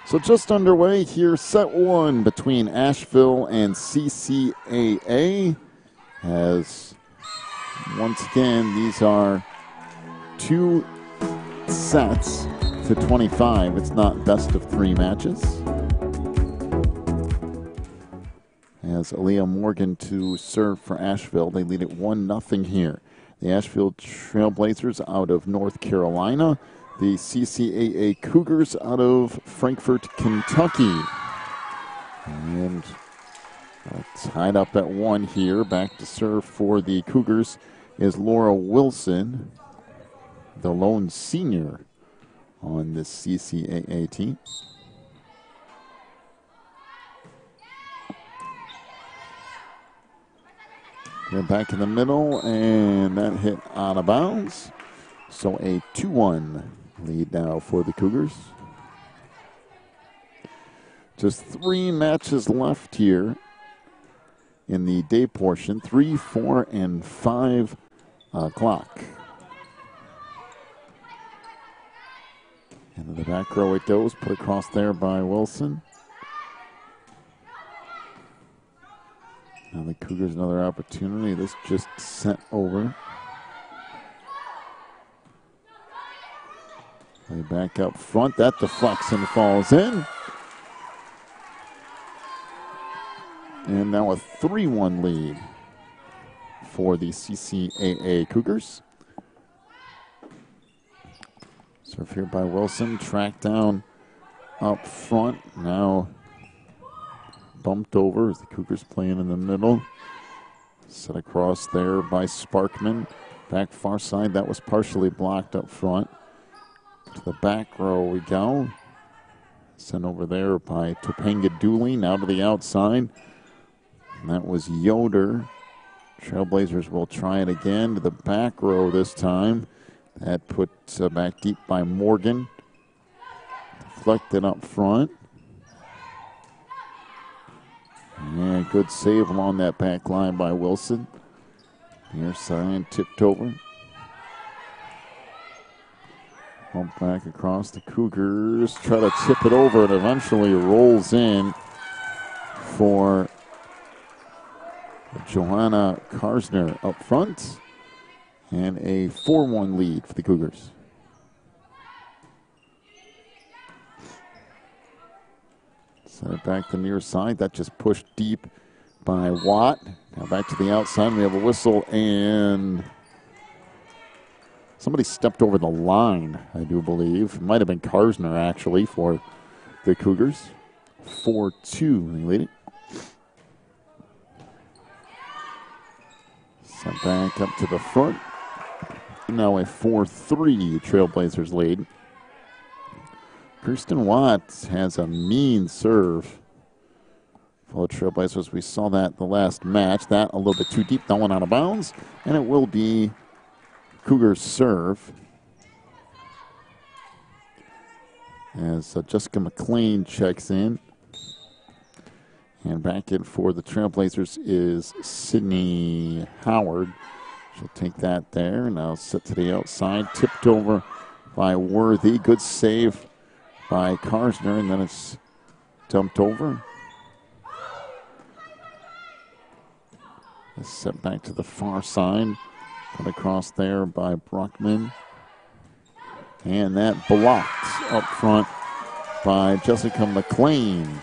So just underway here, set one between Asheville and CCAA. As once again, these are two sets to 25. It's not best of three matches. As Aaliyah Morgan to serve for Asheville, they lead it 1-0 here. The Asheville Trailblazers out of North Carolina. The CCAA Cougars out of Frankfort, Kentucky. And tied up at 1 here. Back to serve for the Cougars is Laura Wilson, the lone senior on this CCAA team. They're back in the middle, and that hit out of bounds. So a 2-1 lead now for the Cougars. Just 3 matches left here in the day portion, 3, 4, and 5 o'clock. Into the back row it goes, put across there by Wilson. Now the Cougars another opportunity. This just sent over. Play back up front. That deflects and falls in. And now a 3-1 lead for the CCAA Cougars. Serve here by Wilson. Tracked down up front. Now bumped over as the Cougars playing in the middle. Set across there by Sparkman. Back far side. That was partially blocked up front. To the back row we go. Sent over there by Topanga Dooley. Now to the outside. And that was Yoder. Trailblazers will try it again to the back row this time. That put back deep by Morgan. Deflected up front. And good save along that back line by Wilson. Near side tipped over. Bump back across the Cougars. Try to tip it over and eventually rolls in for Johanna Karsner up front. And a 4-1 lead for the Cougars. Set it back to the near side. That just pushed deep by Watt. Now back to the outside. We have a whistle and somebody stepped over the line, I do believe. It might have been Karsner actually for the Cougars. 4-2, they lead it. Set back up to the front. Now a 4-3 Trailblazers lead. Kirsten Watt has a mean serve for the Trailblazers. We saw that the last match. That a little bit too deep, that one out of bounds. And it will be Cougars serve. As Jessica McLean checks in. And back in for the Trailblazers is Sydney Howard. She'll take that there. Now set to the outside. Tipped over by Worthy. Good save by Karsner, and then it's dumped over. It's set back to the far side. Put across there by Brockman. And that blocked up front by Jessica McLean.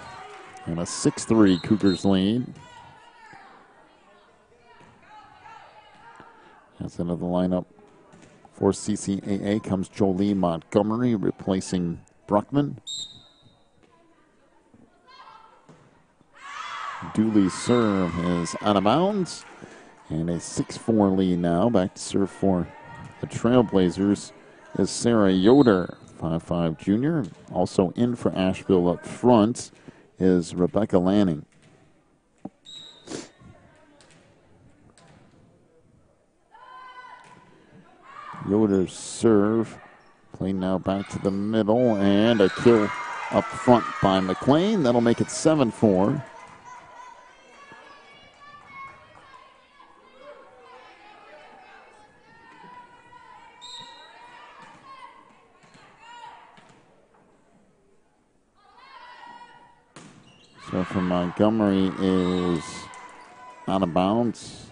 And a 6-3 Cougars lead. That's into the lineup for CCAA comes Jolie Montgomery replacing Bruckman. Dooley's serve is out of bounds. And a 6-4 lead now. Back to serve for the Trailblazers is Sarah Yoder, 5'5" junior. Also in for Asheville up front is Rebecca Lanning. Yoder's serve. Played now back to the middle, and a kill up front by McLean. That'll make it 7-4. So from Montgomery is out of bounds.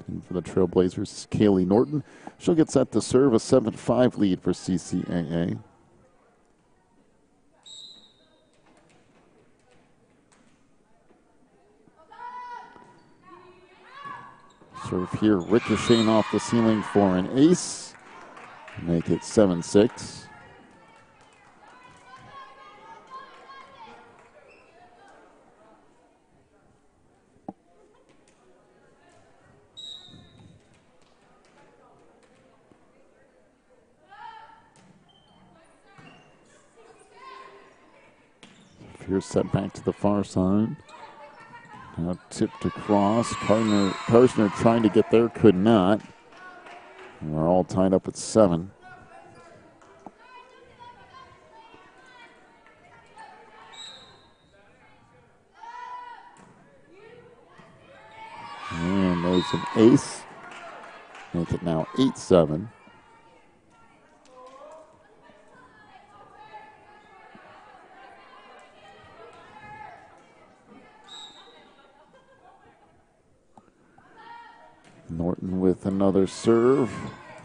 And for the Trailblazers is Kaylee Norton. She'll get set to serve, a 7-5 lead for CCAA. Serve here, ricocheting off the ceiling for an ace. Make it 7-6. Here's set back to the far side. Now tipped across. Karsner trying to get there, could not. And we're all tied up at 7. And there's an ace. Make it now 8-7. Norton with another serve.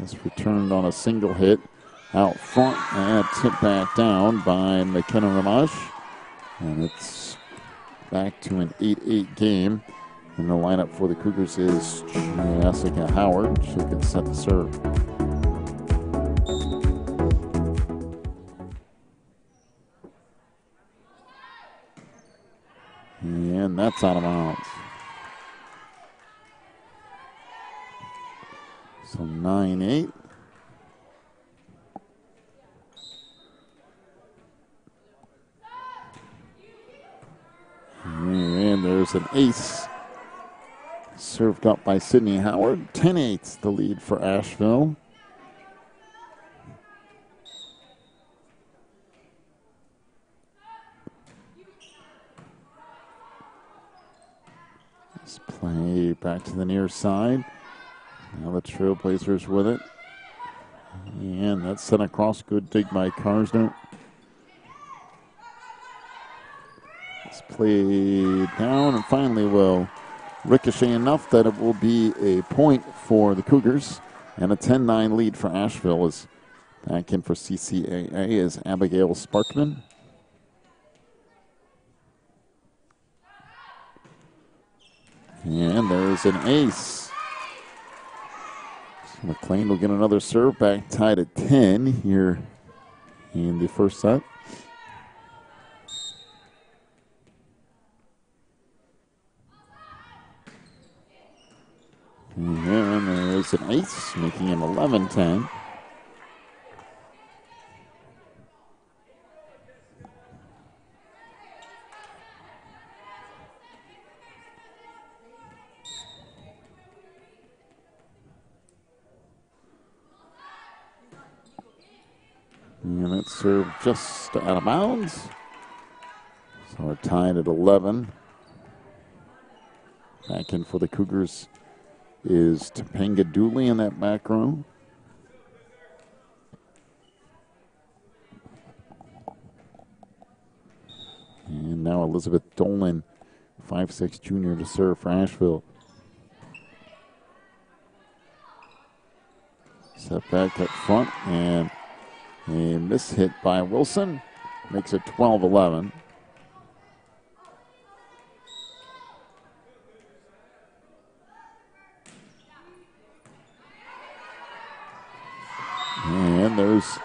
It's returned on a single hit out front and tipped back down by McKenna Ramash. And it's back to an 8-8 game. And the lineup for the Cougars is Jessica Howard. She'll get set to serve. And that's out of bounds. So 9-8. And there's an ace. Served up by Sydney Howard. 10-8, the lead for Asheville. This play back to the near side. Now the Trailblazers with it. And that's sent across. Good dig by Karsner. It's played down and finally will ricochet enough that it will be a point for the Cougars. And a 10-9 lead for Asheville. Is back in for CCAA is Abigail Sparkman. And there's an ace. McLean will get another serve, back tied at 10 here in the first set. And there's an ace, making him 11-10. And it's served just out of bounds. So we're tied at 11. Back in for the Cougars is Topanga Dooley in that back row. And now Elizabeth Dolan, 5'6" junior to serve for Asheville. Set back up front and a miss hit by Wilson makes it 12-11. And there's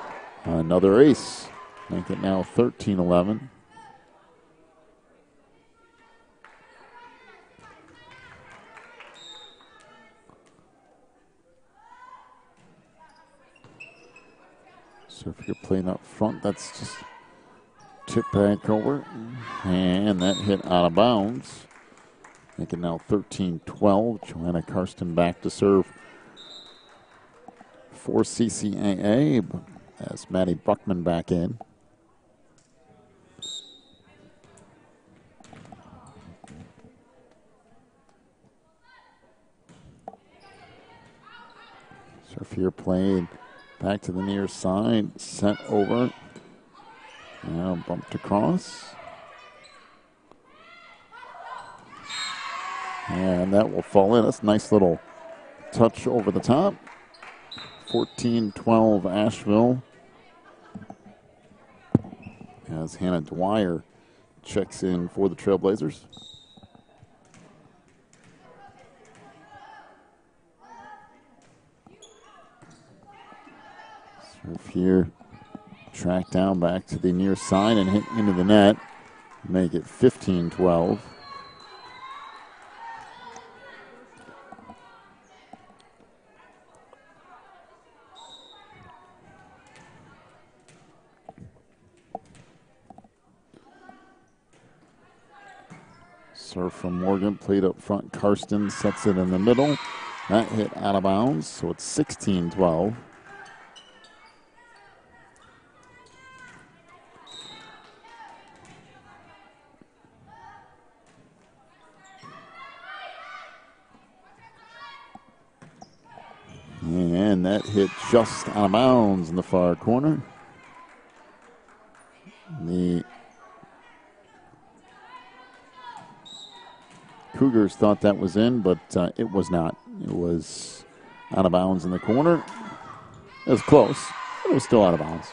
another ace. Make it now 13-11. So if you're playing up front, that's just tip back over. And that hit out of bounds. Make it now 13-12. Joanna Karsten back to serve for CCAA as Maddie Buckman back in. So if you're playing back to the near side, set over. Now bumped across. And that will fall in. That's a nice little touch over the top. 14-12 Asheville. As Hannah Dwyer checks in for the Trailblazers. Serve here. Track down back to the near side and hit into the net. Make it 15-12. Serve from Morgan, played up front. Karsten sets it in the middle. That hit out of bounds, so it's 16-12. And that hit just out of bounds in the far corner. The Cougars thought that was in, but it was not. It was out of bounds in the corner. It was close, but it was still out of bounds.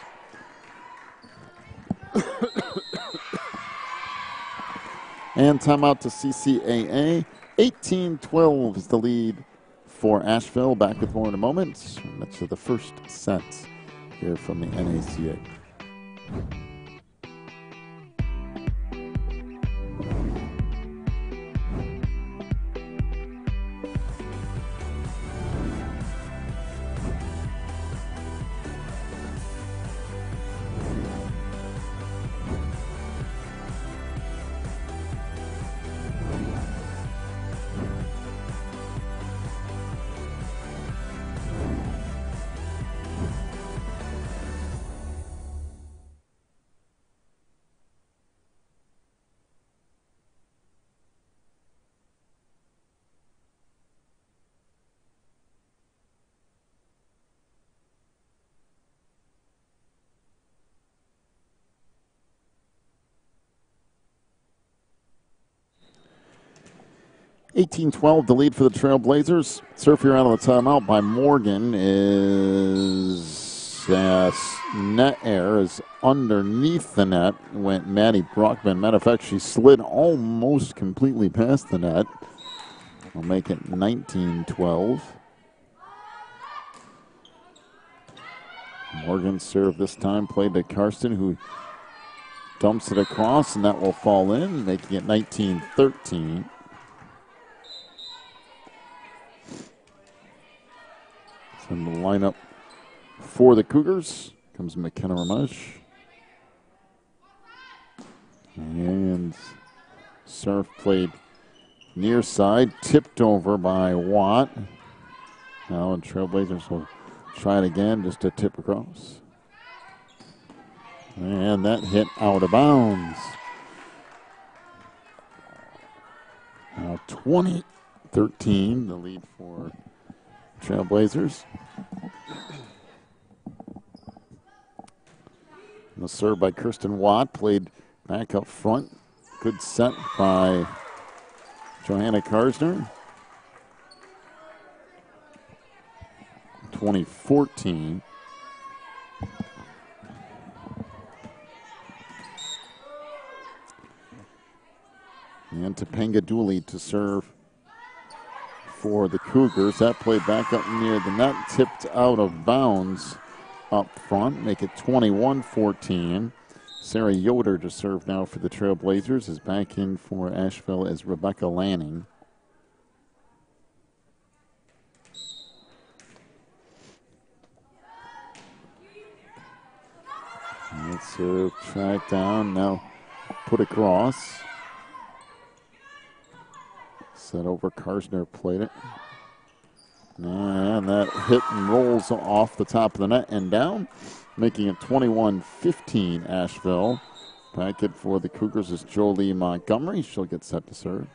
And timeout to CCAA. 18-12 is the lead for Asheville. Back with more in a moment. That's the first set here from the NACA. 18-12, the lead for the Trailblazers. Serve here out of the timeout by Morgan is net air is underneath the net. Went Maddie Brockman. Matter of fact, she slid almost completely past the net. We'll make it 19-12. Morgan serve this time, played to Karsten, who dumps it across, and that will fall in, making it 19-13. From the lineup for the Cougars comes McKenna Ramage. And serve played near side, tipped over by Watt. Now the Trailblazers will try it again, just to tip across. And that hit out of bounds. Now 20-13, the lead for Trailblazers. The serve by Kirsten Watt, played back up front. Good set by Johanna Karsner. 20-14. And Topanga Dooley to serve for the Cougars. That played back up near the net, tipped out of bounds up front, make it 21-14. Sarah Yoder to serve now for the Trailblazers, is back in for Asheville as Rebecca Lanning. Let's serve, track down, now put across. Set over, Karsner played it. And that hit and rolls off the top of the net and down, making it 21-15 Asheville. Back it for the Cougars is Jolie Montgomery. She'll get set to serve.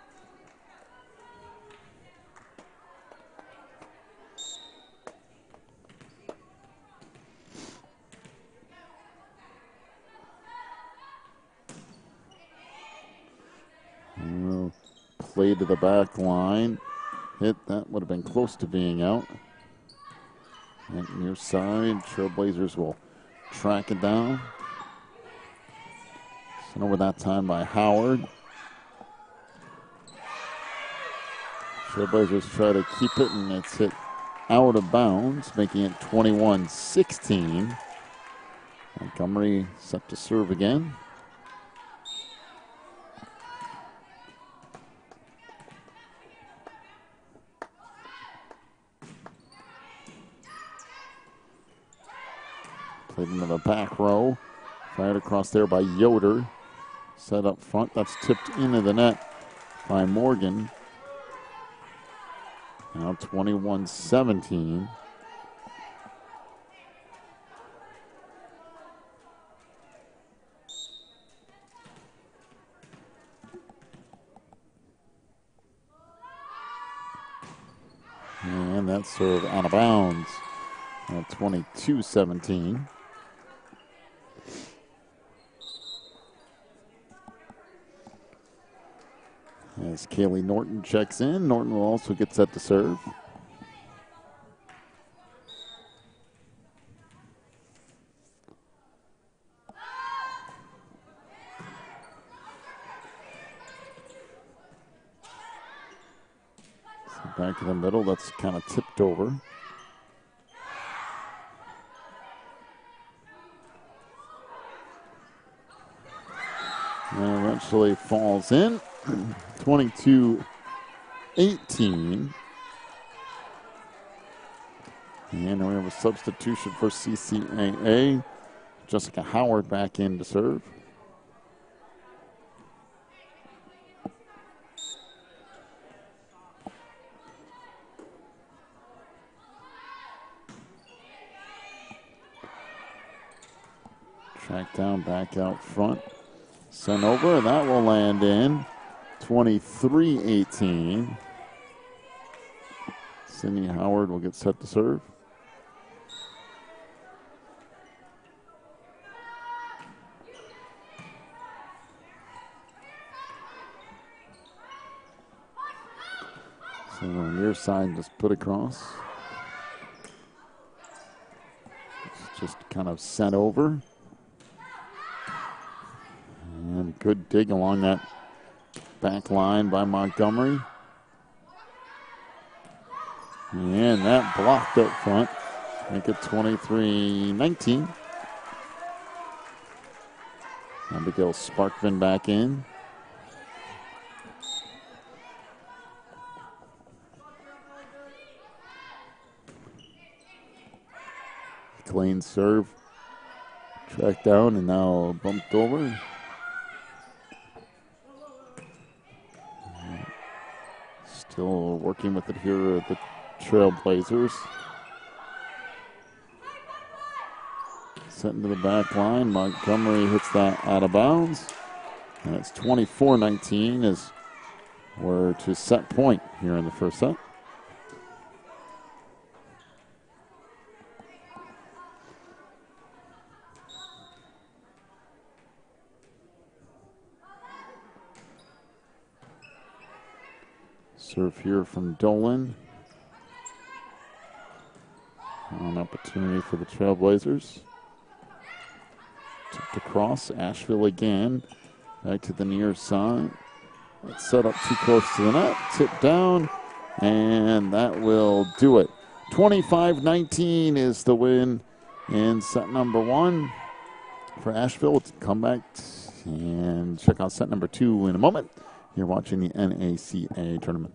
Play to the back line. Hit, that would have been close to being out. And near side, Trailblazers will track it down. Sent over that time by Howard. Trailblazers try to keep it, and it's hit out of bounds, making it 21-16. Montgomery set to serve again. Played into the back row. Fired across there by Yoder. Set up front. That's tipped into the net by Morgan. Now 21-17. And that's served out of bounds. Now 22-17. As Kaylee Norton checks in, Norton will also get set to serve. So back in the middle, that's kind of tipped over. And eventually falls in. 22-18. And we have a substitution for CCAA. Jessica Howard back in to serve. Track down, back out front. Sent over, and that will land in. 23-18. Sydney Howard will get set to serve. So on the near side, just put across. It's just kind of sent over. And good dig along that back line by Montgomery. And that blocked up front. Make it 23-19. Abigail Sparkman back in. Clean serve. Tracked down and now bumped over. Still working with it here at the Trailblazers. Set into the back line. Montgomery hits that out of bounds. And it's 24-19 as we're to set point here in the first set. Serve here from Dolan. An opportunity for the Trailblazers. Tipped across. Asheville again. Back to the near side. It's set up too close to the net. Tipped down. And that will do it. 25-19 is the win in set number one for Asheville. Let's come back and check out set number two in a moment. You're watching the NACAA tournament.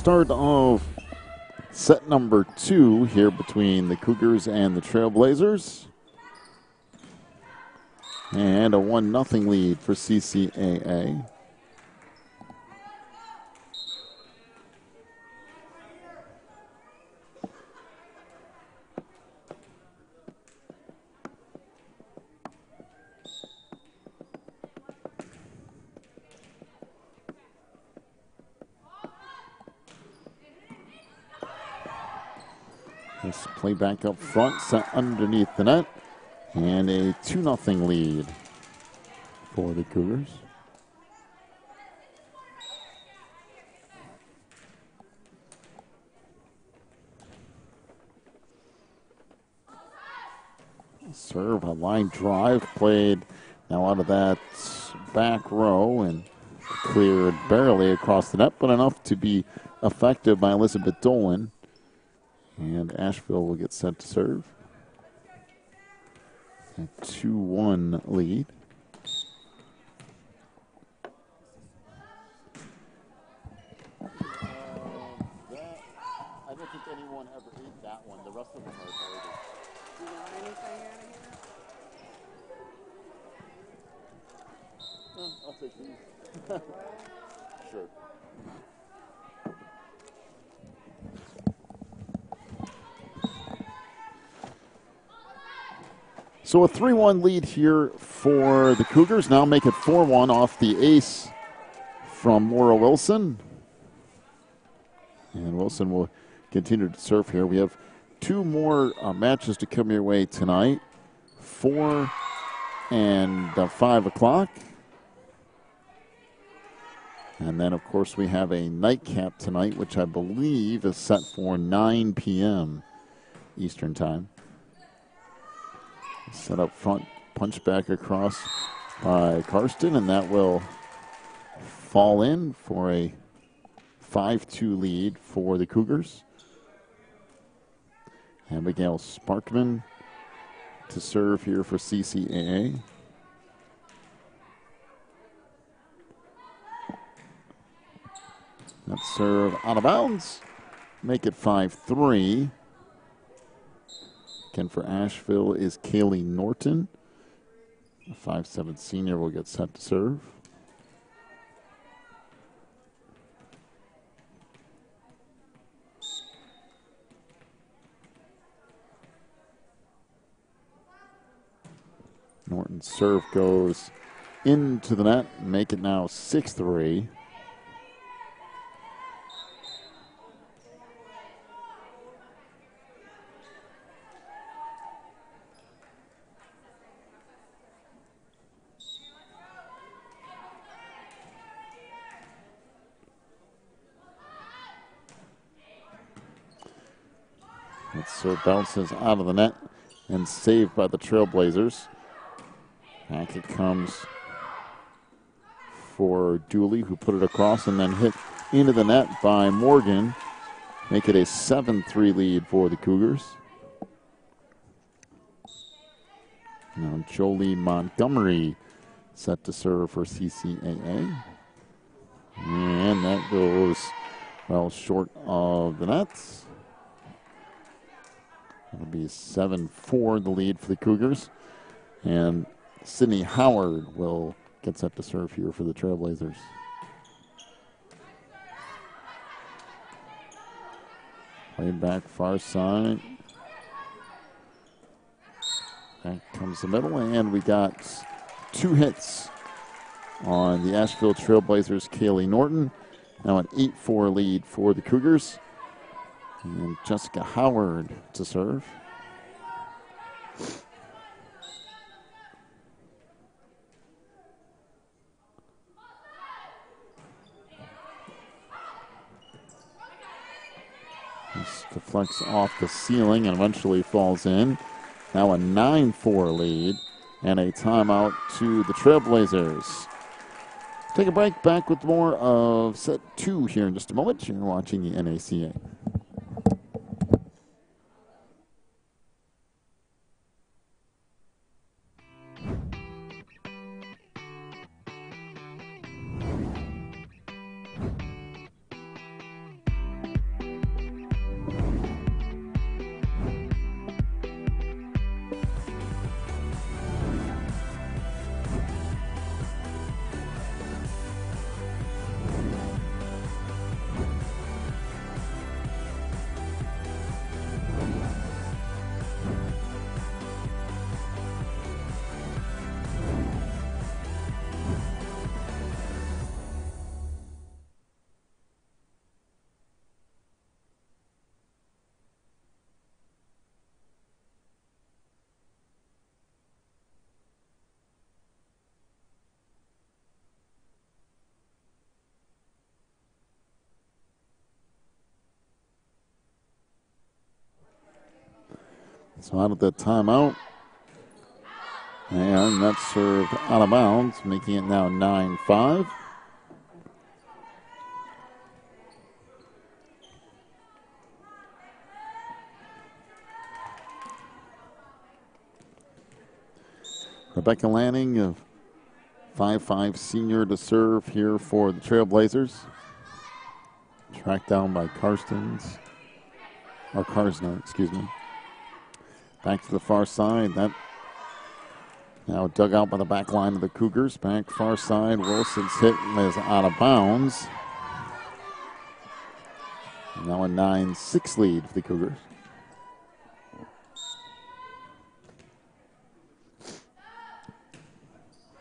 start of set number 2 here between the Cougars and the Trailblazers. And a 1-0 lead for CCAA. This play back up front, set underneath the net, and a 2-0 lead for the Cougars. Serve, a line drive played now out of that back row and cleared barely across the net, but enough to be effective by Elizabeth Dolan. And Asheville will get set to serve. A 2-1 lead. I don't think anyone ever ate that one. The rest of them are garbage. Do you want anything out of here? I'll take these. Sure. So a 3-1 lead here for the Cougars. Now make it 4-1 off the ace from Maura Wilson. And Wilson will continue to serve here. We have 2 more matches to come your way tonight. 4 and 5 o'clock. And then, of course, we have a nightcap tonight, which I believe is set for 9 p.m. Eastern Time. Set up front, punch back across by Karsten, and that will fall in for a 5-2 lead for the Cougars. Abigail Sparkman to serve here for CCAA. That serve out of bounds. Make it 5-3. Again, for Asheville is Kaylee Norton. A 5'7" senior will get set to serve. Norton's serve goes into the net. Make it now 6-3. So bounces out of the net and saved by the Trailblazers. Back it comes for Dooley, who put it across and then hit into the net by Morgan. Make it a 7-3 lead for the Cougars. Now Jolie Montgomery set to serve for CCAA. And that goes well short of the nets. It'll be 7-4 the lead for the Cougars. And Sydney Howard will get set to serve here for the Trailblazers. Played back far side. Back comes the middle, and we got 2 hits on the Asheville Trailblazers' Kaylee Norton. Now an 8-4 lead for the Cougars. And Jessica Howard to serve. This deflects off the ceiling and eventually falls in. Now a 9-4 lead and a timeout to the Trailblazers. Take a break, back with more of set 2 here in just a moment. You're watching the NACA. So out of the timeout. And that's served out of bounds, making it now 9-5. Rebecca Lanning, a 5'5" senior to serve here for the Trailblazers. Tracked down by Karsner, excuse me. Back to the far side. That now dug out by the back line of the Cougars. Back far side. Wilson's hit is out of bounds. Now a 9-6 lead for the Cougars.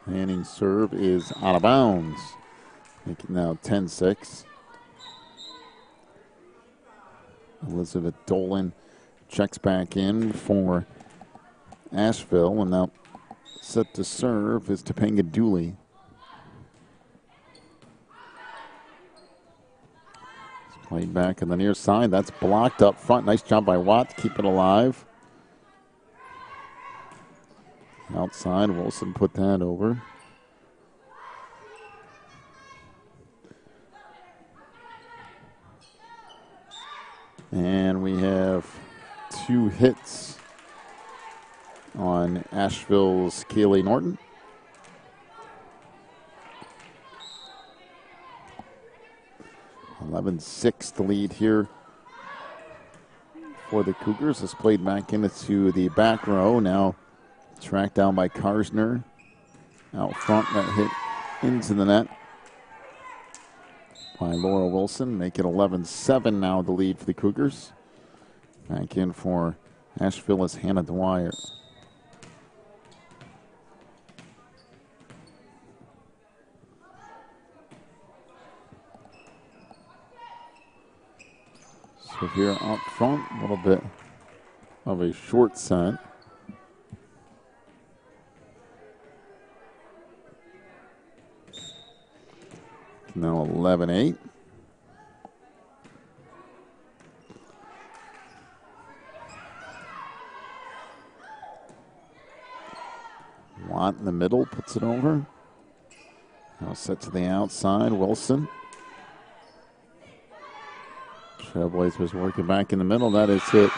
Lanning's serve is out of bounds. Make it now 10-6. Elizabeth Dolan checks back in for Asheville, and now set to serve is Topanga Dooley. It's played back on the near side. That's blocked up front. Nice job by Watt to keep it alive. Outside, Wilson put that over. And we have 2 hits on Asheville's Kaylee Norton. (11-6) the lead here for the Cougars. It's played back into the back row. Now tracked down by Karsner. Out front, that hit into the net by Laura Wilson. Make it 11-7 now, the lead for the Cougars. Back in for Asheville is Hannah Dwyer. So here up front, a little bit of a short set. Now 11-8. Watt in the middle, puts it over. Now set to the outside, Wilson. Trailblazers working back in the middle. That is hit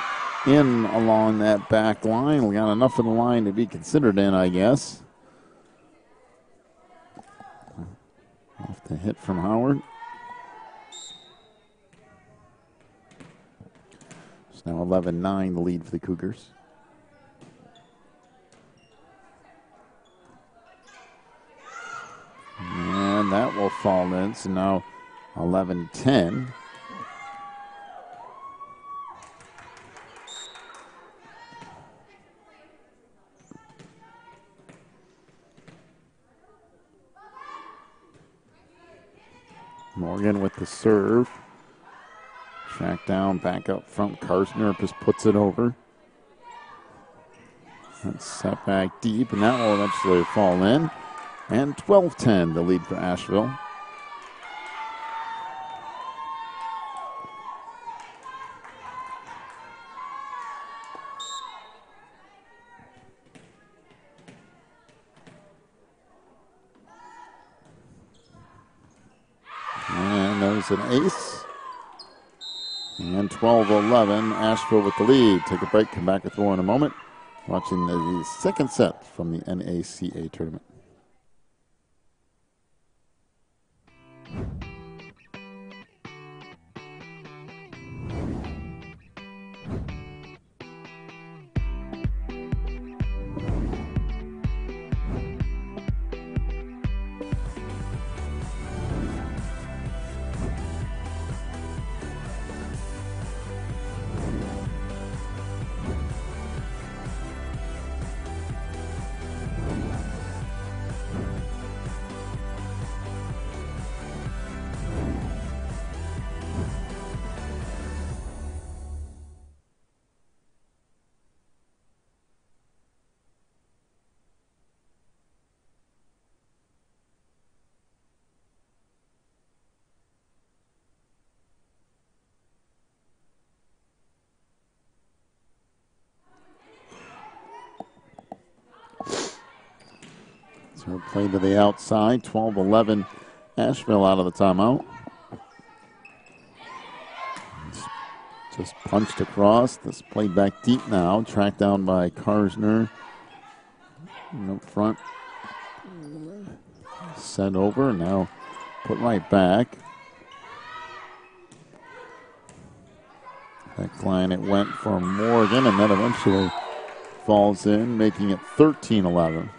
in along that back line. We got enough of the line to be considered in, I guess. Off the hit from Howard. It's now 11-9, the lead for the Cougars. And that will fall in, so now 11-10. Morgan with the serve. Track down, back up front. Karsner just puts it over. That's set back deep, and that will eventually fall in. And 12-10, the lead for Asheville. And there's an ace. And 12-11, Asheville with the lead. Take a break, come back with more in a moment. Watching the second set from the NACA tournament. So play to the outside, 12-11. Asheville out of the timeout. Just punched across. This played back deep now. Tracked down by Karsner. Up front. Sent over. Now put right back. Back line it went for Morgan, and then eventually falls in, making it 13-11.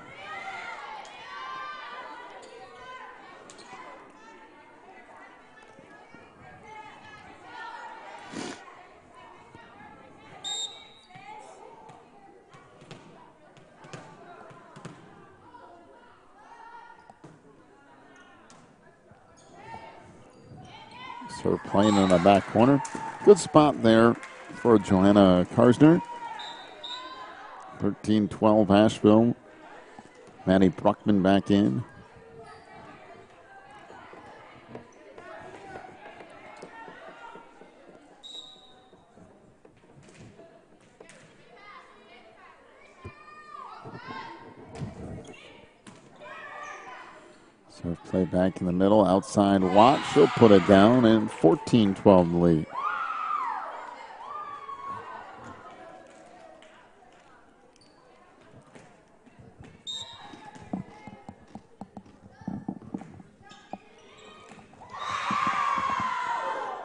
So playing in the back corner. Good spot there for Joanna Karsner. 13-12 Asheville. Maddie Bruckman back in. So play back in the middle, outside Watt. She'll put it down, and 14-12 the lead.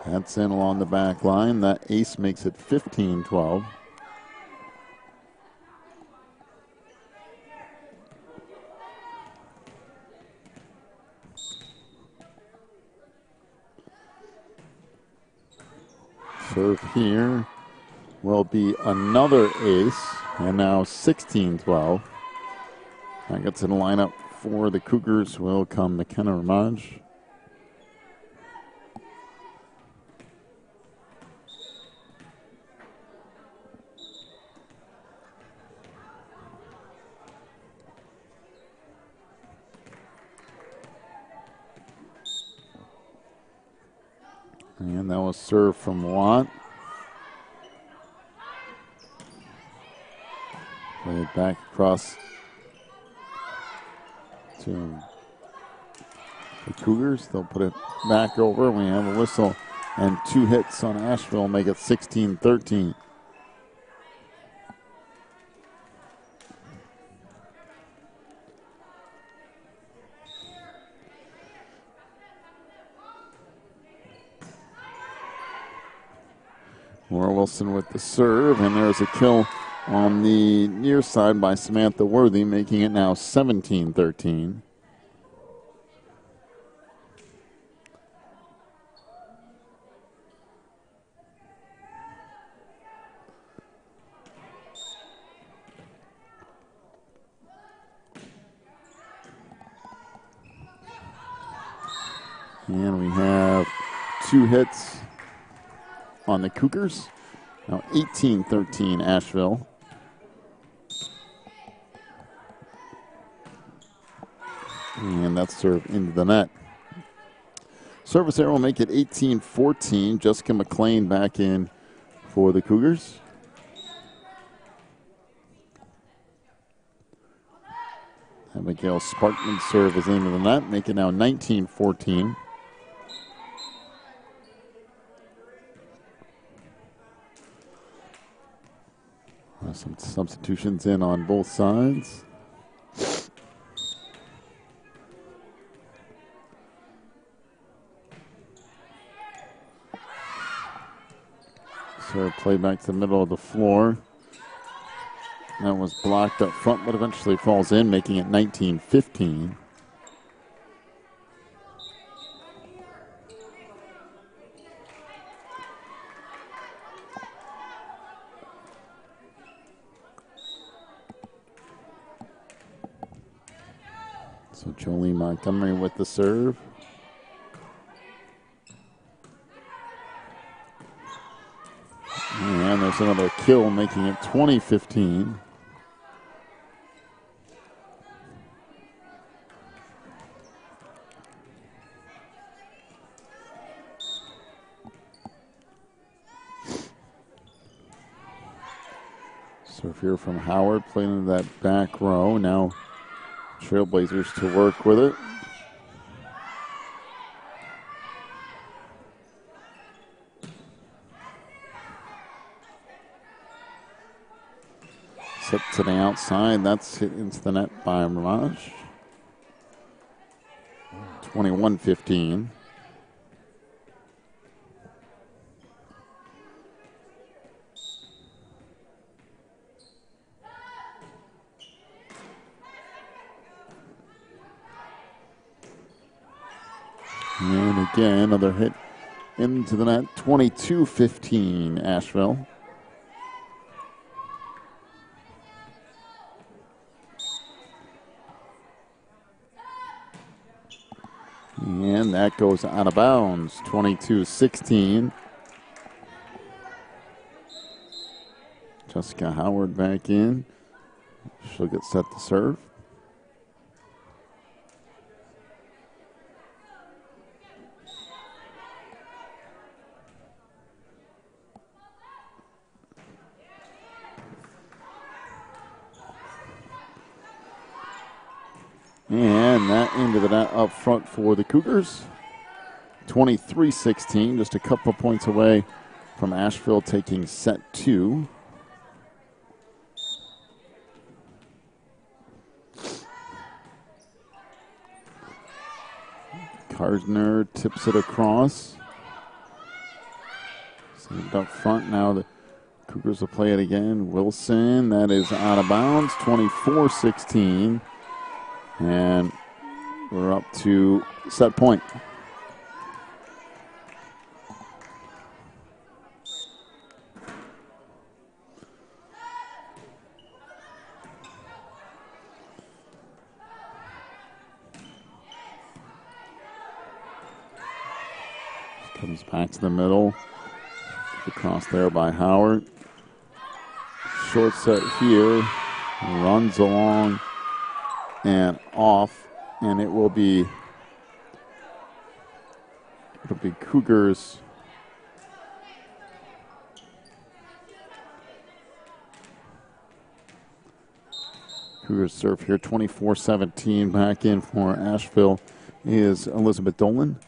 That's in along the back line. That ace makes it 15-12. Serve here will be another ace, and now 16-12. That gets in the lineup for the Cougars will come McKenna Ramage. And that was served from Watt. Play it back across to the Cougars. They'll put it back over. We have a whistle and 2 hits on Asheville, make it 16-13. Laura Wilson with the serve, and there's a kill on the near side by Samantha Worthy, making it now 17-13. And we have 2 hits on the Cougars. Now 18-13 Asheville. And that's served into the net. Service error will make it 18-14. Jessica McLean back in for the Cougars. Abigail Sparkman's serve is into the net, make it now 19-14. Some substitutions in on both sides. So play back to the middle of the floor. That was blocked up front, but eventually falls in, making it 19-15. So Jolie Montgomery with the serve. And there's another kill, making it 20-15. Serve here from Howard, playing in that back row. Now Trailblazers to work with it. Set to the outside. That's hit into the net by Mirage. 21-15. And again, another hit into the net. 22-15, Asheville. And that goes out of bounds. 22-16. Jessica Howard back in. She'll get set to serve. And that into the net up front for the Cougars. 23-16, just a couple points away from Asheville taking set 2. Gardner tips it across. Saved up front. Now the Cougars will play it again. Wilson, that is out of bounds. 24-16. And we're up to set point. Comes back to the middle. Across there by Howard. Short set here. Runs along and off. And it'll be Cougars. Cougars serve here. 24-17 back in for Asheville is Elizabeth Dolan.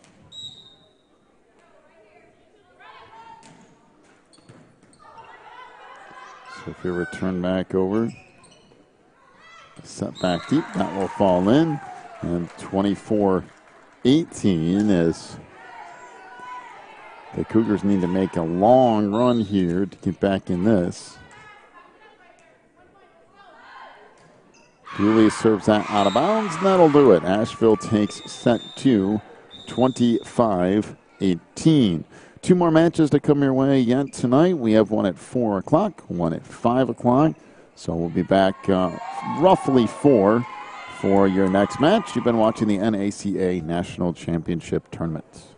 So if you return back over, set back deep, that will fall in. And 24-18 is the Cougars need to make a long run here to get back in this. Dooley serves that out of bounds, and that'll do it. Asheville takes set 2, 25-18. 2 more matches to come your way yet tonight. We have one at 4 o'clock, one at 5 o'clock. So we'll be back roughly 4 for your next match. You've been watching the NACA National Championship Tournament.